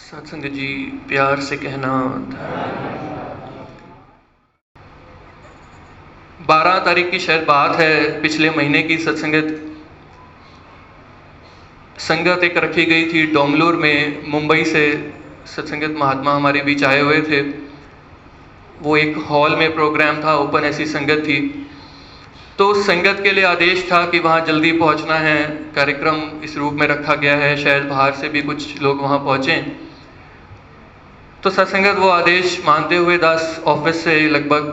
सत्संग जी प्यार से कहना। 12 तारीख की शायद बात है, पिछले महीने की। संगत एक रखी गई थी डोंगलूर में। मुंबई से सत्संगत महात्मा हमारे बीच आए हुए थे। वो एक हॉल में प्रोग्राम था, ओपन ऐसी संगत थी। तो संगत के लिए आदेश था कि वहाँ जल्दी पहुँचना है। कार्यक्रम इस रूप में रखा गया है, शायद बाहर से भी कुछ लोग वहाँ पहुँचें। तो सत्संगत वो आदेश मानते हुए दास ऑफिस से लगभग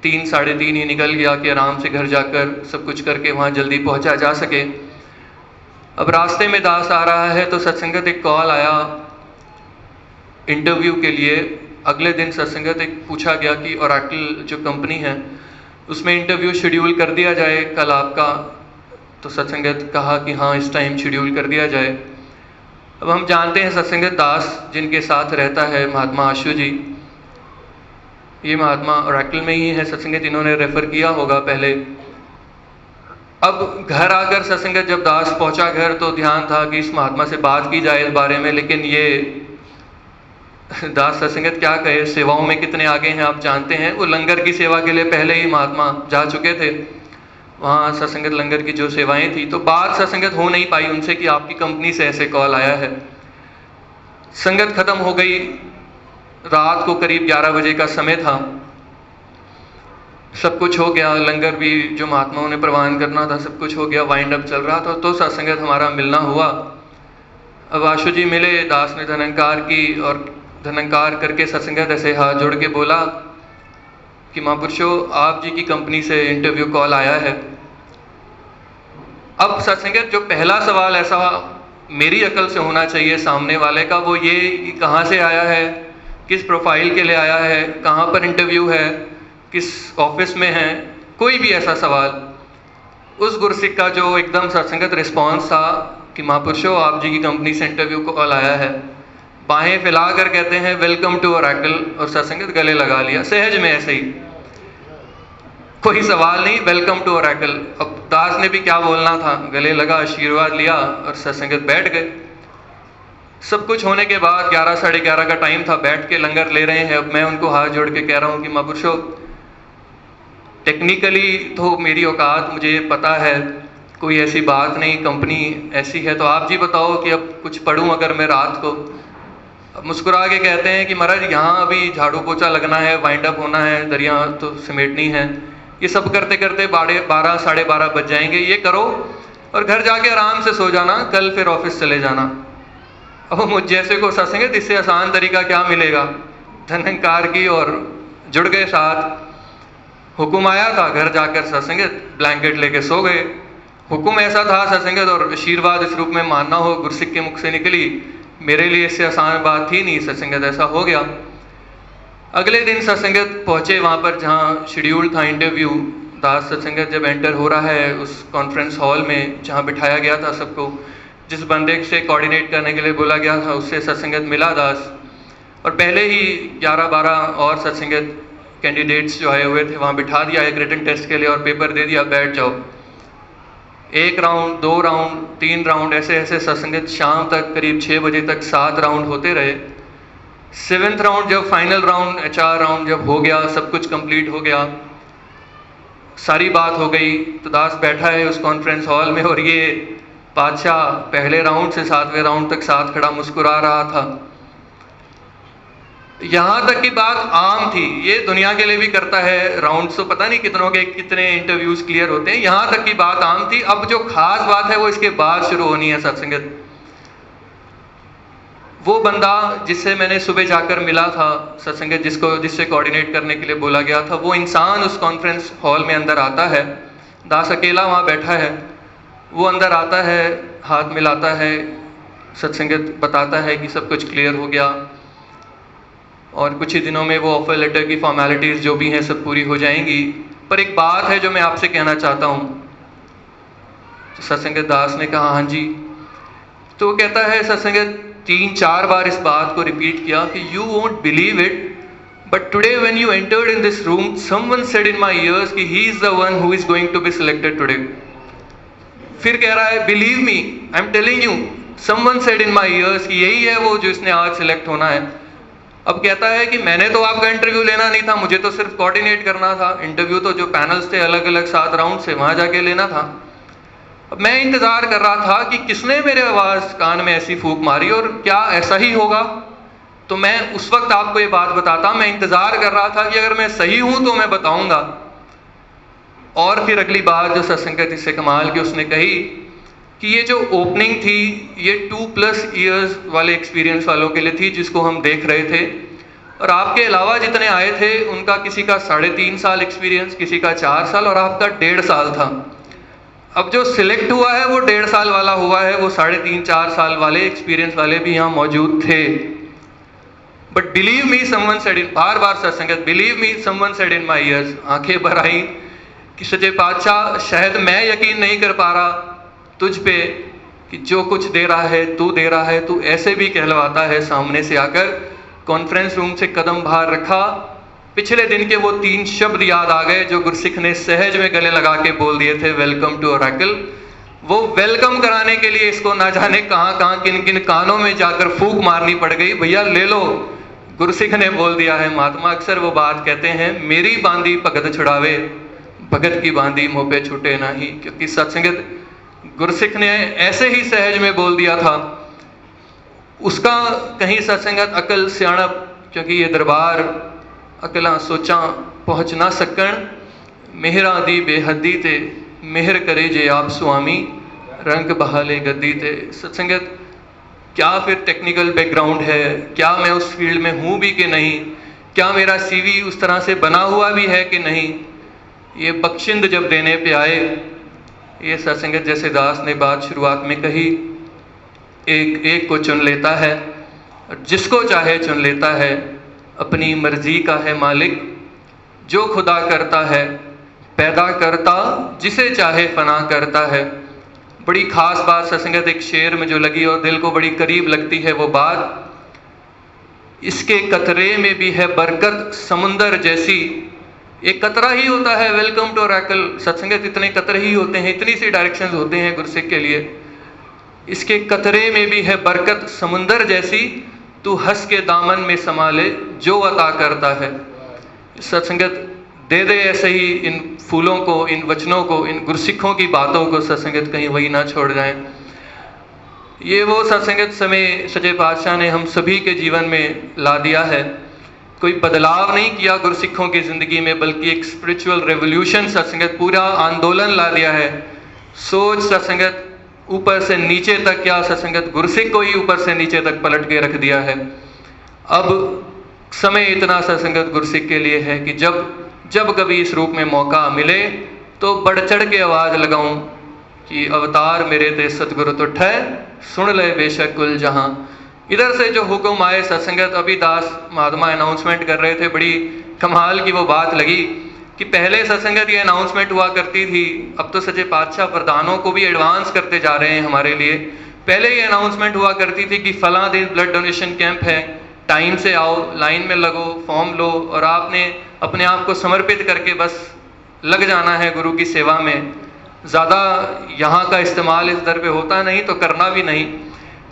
3 साढ़े 3 ही निकल गया कि आराम से घर जाकर सब कुछ करके वहाँ जल्दी पहुँचा जा सके। अब रास्ते में दास आ रहा है तो सत्संगत एक कॉल आया इंटरव्यू के लिए। अगले दिन सत्संगत एक पूछा गया कि ओरेकल जो कंपनी है उसमें इंटरव्यू शेड्यूल कर दिया जाए कल आपका। तो सत्संगत कहा कि हाँ, इस टाइम शेड्यूल कर दिया जाए। अब हम जानते हैं सत्संगत दास जिनके साथ रहता है महात्मा आशु जी, ये महात्मा ओरेकल में ही है। सत्संगत इन्होंने रेफर किया होगा पहले। अब घर आकर सत्संगत जब दास पहुंचा घर तो ध्यान था कि इस महात्मा से बात की जाए इस बारे में, लेकिन ये दास सत्संगत क्या कहे, सेवाओं में कितने आगे हैं आप जानते हैं। वो लंगर की सेवा के लिए पहले ही महात्मा जा चुके थे वहाँ सत्संगत लंगर की जो सेवाएं थी। तो बात सत्संगत हो नहीं पाई उनसे कि आपकी कंपनी से ऐसे कॉल आया है। संगत खत्म हो गई, रात को करीब 11 बजे का समय था। सब कुछ हो गया, लंगर भी जो महात्माओं ने प्रवान करना था सब कुछ हो गया, वाइंड अप चल रहा था। तो सत्संगत हमारा मिलना हुआ। अब आशु जी मिले, दास ने धनंकार की और धनंकार करके सत्संगत ऐसे हाथ जोड़ के बोला कि महापुरुषों आप जी की कंपनी से इंटरव्यू कॉल आया है। अब सत्संगत जो पहला सवाल ऐसा मेरी अकल से होना चाहिए सामने वाले का, वो ये कि कहाँ से आया है, किस प्रोफाइल के लिए आया है, कहाँ पर इंटरव्यू है, किस ऑफिस में है, कोई भी ऐसा सवाल। उस गुरसिक का जो एकदम सत्संगत रिस्पॉन्स था कि महापुरुषों आप जी की कंपनी से इंटरव्यू कॉल आया है। बाहें फैला कर कहते हैं वेलकम टू ओरेकल, और सत्संगत गले लगा लिया सहज में ऐसे ही, कोई सवाल नहीं, वेलकम टू ओरेकल। अब दास ने भी क्या बोलना था, गले लगा, आशीर्वाद लिया और सत्संगत बैठ गए। सब कुछ होने के बाद 11 साढ़े 11 का टाइम था, बैठ के लंगर ले रहे हैं। अब मैं उनको हाथ जोड़ के कह रहा हूँ कि महापुरुषों टेक्निकली तो मेरी औकात मुझे पता है, कोई ऐसी बात नहीं, कंपनी ऐसी है, तो आप जी बताओ कि अब कुछ पढ़ूं अगर मैं रात को। अब मुस्कुरा के कहते हैं कि महाराज यहाँ अभी झाड़ू पोछा लगना है, वाइंड अप होना है, दरिया तो समेटनी है, ये सब करते करते 12 साढ़े 12 बज जाएंगे। ये करो और घर जाके आराम से सो जाना, कल फिर ऑफिस चले जाना। अब मुझ जैसे को सत्संगत इससे आसान तरीका क्या मिलेगा। धनंकार की और जुड़ गए साथ। हुक्म आया था, घर जाकर सत्संगत ब्लैंकेट लेके सो गए। हुक्म ऐसा था सत्संगत, और आशीर्वाद इस रूप में मानना हो गुरसिक के मुख से निकली, मेरे लिए इससे आसान बात थी नहीं। सत्संगत ऐसा हो गया। अगले दिन सत्संगत पहुंचे वहाँ पर जहाँ शेड्यूल था इंटरव्यू। दास सत्संगत जब एंटर हो रहा है उस कॉन्फ्रेंस हॉल में जहाँ बिठाया गया था सबको, जिस बंदे से कोऑर्डिनेट करने के लिए बोला गया था उससे सत्संगत मिला दास। और पहले ही 11-12 और सत्संगत कैंडिडेट्स जो आए हुए थे वहाँ बिठा दिया एक रिटन टेस्ट के लिए और पेपर दे दिया, बैठ जाओ। 1 राउंड, 2 राउंड, 3 राउंड, ऐसे ऐसे सत्संगत शाम तक करीब 6 बजे तक 7 राउंड होते रहे। 7th राउंड जब फाइनल राउंड, HR राउंड जब हो गया, सब कुछ कंप्लीट हो गया, सारी बात हो गई, तो दास बैठा है उस कॉन्फ्रेंस हॉल में और ये बादशाह पहले राउंड से 7वें राउंड तक साथ खड़ा मुस्कुरा रहा था। यहाँ तक की बात आम थी, ये दुनिया के लिए भी करता है, राउंड्स तो पता नहीं कितनों के कितने इंटरव्यूज क्लियर होते हैं, यहाँ तक की बात आम थी। अब जो खास बात है वो इसके बाद शुरू होनी है सत्संगत। वो बंदा जिससे मैंने सुबह जाकर मिला था सत्संगत, जिससे कोऑर्डिनेट करने के लिए बोला गया था, वो इंसान उस कॉन्फ्रेंस हॉल में अंदर आता है। दास अकेला वहाँ बैठा है। वो अंदर आता है, हाथ मिलाता है, सत्संगत बताता है कि सब कुछ क्लियर हो गया और कुछ ही दिनों में वो ऑफर लेटर की फॉर्मेलिटीज़ जो भी हैं सब पूरी हो जाएंगी। पर एक बात है जो मैं आपसे कहना चाहता हूँ। तो सत्संगत दास ने कहा हाँ जी। तो वो कहता है, सत्संगत 3-4 बार इस बात को रिपीट किया कि you won't believe it, but today when you entered in this room someone said in my ears कि he is the one who is going to be selected today. फिर कह रहा है, believe me, I am telling you, someone said in my ears कि यही है वो जो इसने आज सिलेक्ट होना है। अब कहता है कि मैंने तो आपका इंटरव्यू लेना नहीं था, मुझे तो सिर्फ कोऑर्डिनेट करना था, इंटरव्यू तो जो पैनल्स थे अलग अलग 7 राउंड से वहां जाके लेना था। अब मैं इंतजार कर रहा था कि किसने मेरे आवाज कान में ऐसी फूंक मारी और क्या ऐसा ही होगा। तो मैं उस वक्त आपको ये बात बताता, मैं इंतजार कर रहा था कि अगर मैं सही हूं तो मैं बताऊंगा। और फिर अगली बात जो सत्संगत इससे कमाल की उसने कही कि ये जो ओपनिंग थी ये 2+ ईयर्स वाले एक्सपीरियंस वालों के लिए थी जिसको हम देख रहे थे, और आपके अलावा जितने आए थे उनका किसी का 3.5 साल एक्सपीरियंस, किसी का 4 साल और आपका 1.5 साल था। अब जो सिलेक्ट हुआ है वो 1.5 साल वाला हुआ है, वो 3.5-4 साल वाले एक्सपीरियंस वाले भी यहाँ मौजूद थे। But believe me someone said in, बार बार सत्संगत, believe me someone said in my ears, आंखें भर आई कि सच्चे पातशाह शायद मैं यकीन नहीं कर पा रहा तुझ पे कि जो कुछ दे रहा है तू दे रहा है, तू ऐसे भी कहलवाता है। सामने से आकर कॉन्फ्रेंस रूम से कदम बाहर रखा, पिछले दिन के वो 3 शब्द याद आ गए जो गुरसिख ने सहज में गले लगा के बोल दिए थे, वेलकम टू ओरेकल। वो वेलकम कराने के लिए इसको ना जाने कहाँ कहाँ किन किन कानों में जाकर फूंक मारनी पड़ गई, भैया ले लो, गुरसिख ने बोल दिया है। महात्मा अक्सर वो बात कहते हैं, मेरी बांधी भगत छुड़ावे, भगत की बांधी मुँह पे छूटे नहीं, क्योंकि सत्संगत गुरसिख ने ऐसे ही सहज में बोल दिया था। उसका कहीं सत्संगत अकल सियाणप, क्योंकि ये दरबार अकला सोचा पहुँच ना सकन, मेहरा दी बेहदी ते मेहर करे जे आप स्वामी, रंग बहाले गद्दी ते। सत्संगत क्या फिर टेक्निकल बैकग्राउंड है, क्या मैं उस फील्ड में हूँ भी कि नहीं, क्या मेरा CV उस तरह से बना हुआ भी है कि नहीं, ये बख्शिंद जब देने पे आए, ये सत्संगत जैसे दास ने बात शुरुआत में कही, एक एक को चुन लेता है, जिसको चाहे चुन लेता है, अपनी मर्जी का है मालिक, जो खुदा करता है पैदा करता, जिसे चाहे फना करता है। बड़ी खास बात सत्संगत एक शेर में जो लगी और दिल को बड़ी करीब लगती है वो बात, इसके कतरे में भी है बरकत समुंदर जैसी। एक कतरा ही होता है वेलकम टू ओरेकल, सत्संगत इतने कतरे ही होते हैं, इतनी सी डायरेक्शंस होते हैं गुरसिख के लिए। इसके कतरे में भी है बरकत समुंदर जैसी, तू हंस के दामन में संभाले जो अता करता है। सत्संगत दे दे ऐसे ही इन फूलों को, इन वचनों को, इन गुरसिखों की बातों को, सत्संगत कहीं वही ना छोड़ जाएं। ये वो सत्संगत समय सच्चे पातशाह ने हम सभी के जीवन में ला दिया है। कोई बदलाव नहीं किया गुरसिखों की जिंदगी में, बल्कि एक स्पिरिचुअल रेवोल्यूशन सत्संगत, पूरा आंदोलन ला दिया है। सोच सत्संगत ऊपर से नीचे तक, क्या सत्संगत गुरसिख को ही ऊपर से नीचे तक पलट के रख दिया है। अब समय इतना सत्संगत गुरसिख के लिए है कि जब कभी इस रूप में मौका मिले तो बढ़ चढ़ के आवाज लगाऊं कि अवतार मेरे ते सतगुरु तो ठह, सुन ले बेशक कुल जहां। इधर से जो हुक्म आए सत्संगत, अभी दास महात्मा अनाउंसमेंट कर रहे थे, बड़ी कमाल की वो बात लगी कि पहले सत्संगत ये अनाउंसमेंट हुआ करती थी, अब तो सच्चे पातशाह प्रधानों को भी एडवांस करते जा रहे हैं हमारे लिए। पहले ये अनाउंसमेंट हुआ करती थी कि फलां दिन ब्लड डोनेशन कैंप है, टाइम से आओ, लाइन में लगो, फॉर्म लो, और आपने अपने आप को समर्पित करके बस लग जाना है गुरु की सेवा में। ज़्यादा यहाँ का इस्तेमाल इस दर पे होता नहीं तो करना भी नहीं।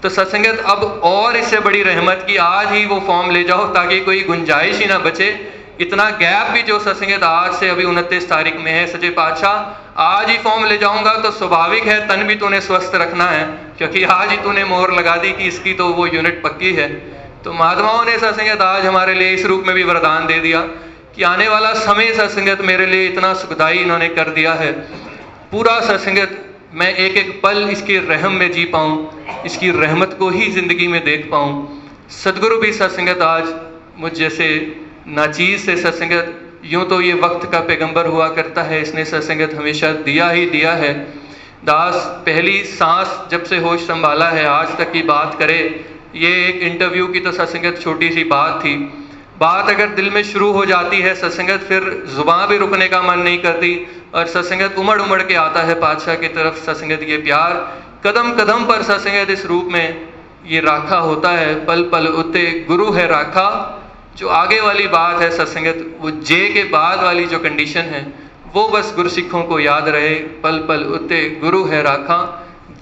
तो सत्संगत अब और इससे बड़ी रहमत की आज ही वो फॉर्म ले जाओ ताकि कोई गुंजाइश ही ना बचे। इतना गैप भी जो सत्संगत आज से अभी 29 तारीख में है, सच्चे पातशाह आज ही फॉर्म ले जाऊंगा तो स्वाभाविक है तन भी तूने स्वस्थ रखना है, क्योंकि आज ही तूने मोहर लगा दी कि इसकी तो वो यूनिट पक्की है। तो महात्माओं ने सत्संगत आज हमारे लिए इस रूप में भी वरदान दे दिया कि आने वाला समय सत्संगत मेरे लिए इतना सुखदाई इन्होंने कर दिया है। पूरा सत्संगत मैं एक एक पल इसकी रहम में जी पाऊँ, इसकी रहमत को ही जिंदगी में देख पाऊँ। सदगुरु भी सत्संगत आज मुझ जैसे नाचीज से सत्संगत, यूँ तो ये वक्त का पैगंबर हुआ करता है, इसने सत्संगत हमेशा दिया ही दिया है। दास पहली सांस जब से होश संभाला है आज तक की बात करे, ये एक इंटरव्यू की तो सत्संगत छोटी सी बात थी। बात अगर दिल में शुरू हो जाती है सत्संगत, फिर जुबान भी रुकने का मन नहीं करती और सत्संगत उमड़ उमड़ के आता है पातशाह की तरफ। सत्संगत ये प्यार कदम कदम पर सत्संगत इस रूप में ये राखा होता है, पल पल उते गुरु है राखा। जो आगे वाली बात है सत्संगत, वो जे के बाद वाली जो कंडीशन है वो बस गुरसिखों को याद रहे, पल पल उते गुरु है राखा,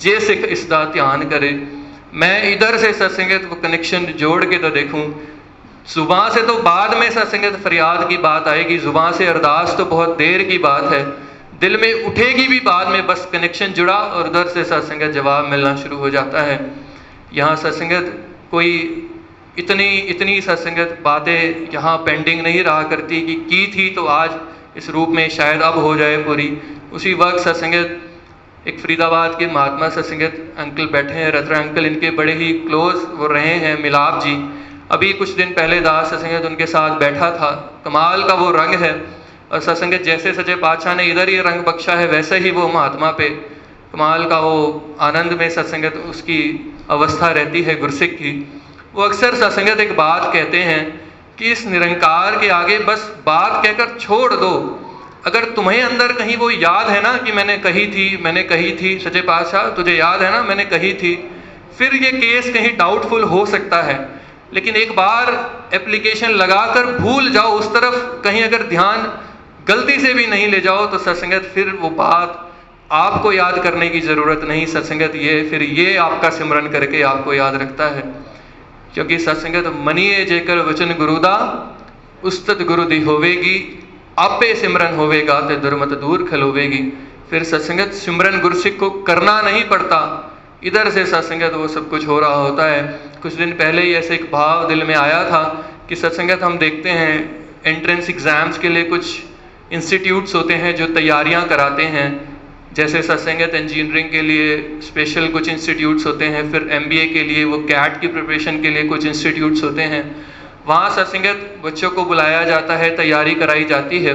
जे सिख इसका ध्यान करे। मैं इधर से सत्संगत वो कनेक्शन जोड़ के तो देखूं, जुबान से तो बाद में सत्संगत फरियाद की बात आएगी, जुबान से अरदास तो बहुत देर की बात है, दिल में उठेगी भी बाद में, बस कनेक्शन जुड़ा और उधर से सत्संगत जवाब मिलना शुरू हो जाता है। यहाँ सत्संगत कोई इतनी सत्संगत बातें यहाँ पेंडिंग नहीं रहा करती कि की थी तो आज इस रूप में शायद अब हो जाए पूरी। उसी वक्त सत्संगत एक फरीदाबाद के महात्मा सत्संगत अंकल बैठे हैं, रत्रा अंकल, इनके बड़े ही क्लोज वो रहे हैं मिलाप जी। अभी कुछ दिन पहले दास सत्संगत उनके साथ बैठा था, कमाल का वो रंग है, और सत्संगत जैसे सचे पातशाह ने इधर ही रंग बख्शा है वैसे ही वो महात्मा पे कमाल का वो आनंद में सत्संगत उसकी अवस्था रहती है गुरसिख की। वो अक्सर सत्संगत एक बात कहते हैं कि इस निरंकार के आगे बस बात कहकर छोड़ दो, अगर तुम्हें अंदर कहीं वो याद है ना कि मैंने कही थी सच्चे पातशाह तुझे याद है ना मैंने कही थी, फिर ये केस कहीं डाउटफुल हो सकता है, लेकिन एक बार एप्लीकेशन लगाकर भूल जाओ उस तरफ, कहीं अगर ध्यान गलती से भी नहीं ले जाओ तो सत्संगत फिर वो बात आपको याद करने की जरूरत नहीं, सत्संगत ये आपका सिमरन करके आपको याद रखता है। क्योंकि सत्संगत मनिए जेकर वचन गुरुदा उस्तत गुरु दी होवेगी, आपे सिमरन होवेगा ते दुर्मत दूर खलोवेगी। फिर सत्संगत सिमरन गुरसिख को करना नहीं पड़ता, इधर से सत्संगत वो सब कुछ हो रहा होता है। कुछ दिन पहले ही ऐसे एक भाव दिल में आया था कि सत्संगत हम देखते हैं एंट्रेंस एग्जाम्स के लिए कुछ इंस्टीट्यूट्स होते हैं जो तैयारियां कराते हैं, जैसे सत्संगत इंजीनियरिंग के लिए स्पेशल कुछ इंस्टीट्यूट्स होते हैं, फिर MBA के लिए वो कैट की प्रिपरेशन के लिए कुछ इंस्टीट्यूट्स होते हैं, वहाँ सत्संगत बच्चों को बुलाया जाता है, तैयारी कराई जाती है।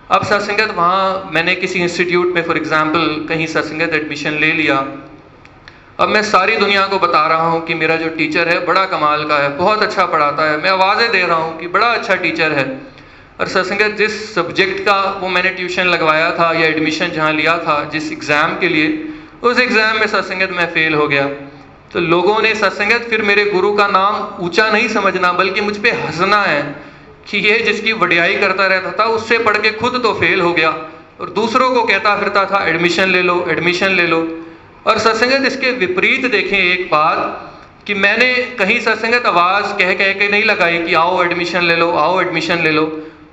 अब सत्संगत वहाँ मैंने किसी इंस्टीट्यूट में फॉर एग्जांपल कहीं सत्संगत एडमिशन ले लिया, अब मैं सारी दुनिया को बता रहा हूँ कि मेरा जो टीचर है बड़ा कमाल का है, बहुत अच्छा पढ़ाता है, मैं आवाज़ें दे रहा हूँ कि बड़ा अच्छा टीचर है, और सत्संगत जिस सब्जेक्ट का वो मैंने ट्यूशन लगवाया था या एडमिशन जहाँ लिया था जिस एग्ज़ाम के लिए, उस एग्ज़ाम में सत्संगत मैं फ़ेल हो गया। तो लोगों ने सत्संगत फिर मेरे गुरु का नाम ऊंचा नहीं समझना बल्कि मुझ पे हंसना है कि ये जिसकी वडियाई करता रहता था उससे पढ़ के खुद तो फेल हो गया और दूसरों को कहता फिरता था एडमिशन ले लो एडमिशन ले लो। और सत्संगत इसके विपरीत देखें एक बात कि मैंने कहीं सत्संगत आवाज़ कह के नहीं लगाई कि आओ एडमिशन ले लो आओ एडमिशन ले लो,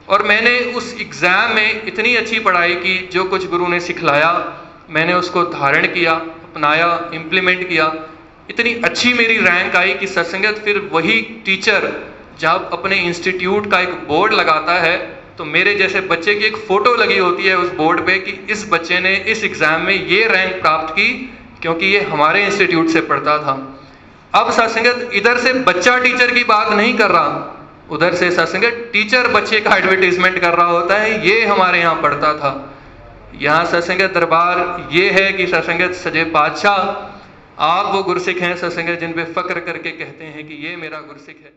और मैंने उस एग्ज़ाम में इतनी अच्छी पढ़ाई की, जो कुछ गुरु ने सिखलाया मैंने उसको धारण किया, अपनाया, इम्प्लीमेंट किया, इतनी अच्छी मेरी रैंक आई कि सत्संगत फिर वही टीचर जब अपने इंस्टीट्यूट का एक बोर्ड लगाता है तो मेरे जैसे बच्चे की एक फ़ोटो लगी होती है उस बोर्ड पे कि इस बच्चे ने इस एग्ज़ाम में ये रैंक प्राप्त की क्योंकि ये हमारे इंस्टीट्यूट से पढ़ता था। अब सत्संगत इधर से बच्चा टीचर की बात नहीं कर रहा, उधर से सत्संगत टीचर बच्चे का एडवर्टीजमेंट कर रहा होता है, ये हमारे यहाँ पढ़ता था। यहाँ सत्संगत दरबार ये है कि सत्संगत सजे पातशाह आप वो गुरसिख हैं सत्संगत जिन पे फक्र करके कहते हैं कि ये मेरा गुरसिख है।